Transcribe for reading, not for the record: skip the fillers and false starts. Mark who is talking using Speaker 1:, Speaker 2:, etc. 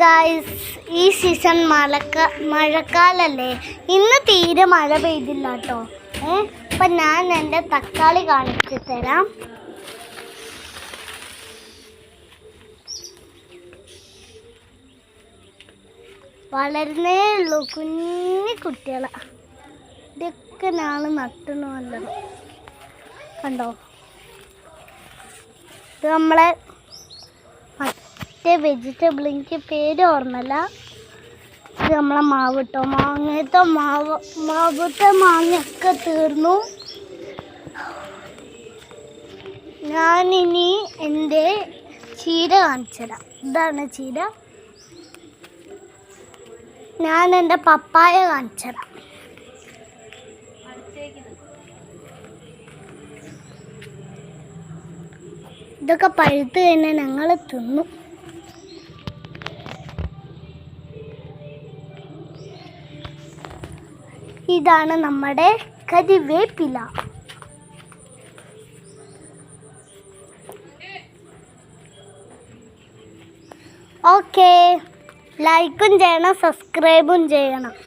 Speaker 1: Guys, ഈ season മഴക്കാലല്ലേ. ഇന്ന് തീരെ മഴ പെയ്തില്ല കേട്ടോ. അപ്പം ഞാൻ എൻ്റെ തക്കാളി കാണിച്ചു തരാം. വളരുന്നേ ഉള്ളൂ, കുഞ്ഞു കുട്ടികളാണ്. ഇതൊക്കെ ഞാൻ നട്ടണമല്ലോ, കണ്ടോ. ഇത് നമ്മളെ മറ്റേ വെജിറ്റബിൾ, എനിക്ക് പേര് ഓർമ്മല്ല. ഇത് നമ്മളെ മാവ് കേട്ടോ. മാവത്തെ മാങ്ങയൊക്കെ തീർന്നു. ഞാനിനി എൻ്റെ ചീര കാണിച്ചു തരാം. ഇതാണ് ചീര. ഞാൻ എൻ്റെ പപ്പായ കാണിച്ചു തരാം. ഇതൊക്കെ പഴുത്ത് കഴിഞ്ഞാൽ ഞങ്ങൾ തിന്നു. ഇതാണ് നമ്മുടെ കരിവേപ്പില. ഓക്കെ, ലൈക്കും ചെയ്യണം, സബ്സ്ക്രൈബും ചെയ്യണം.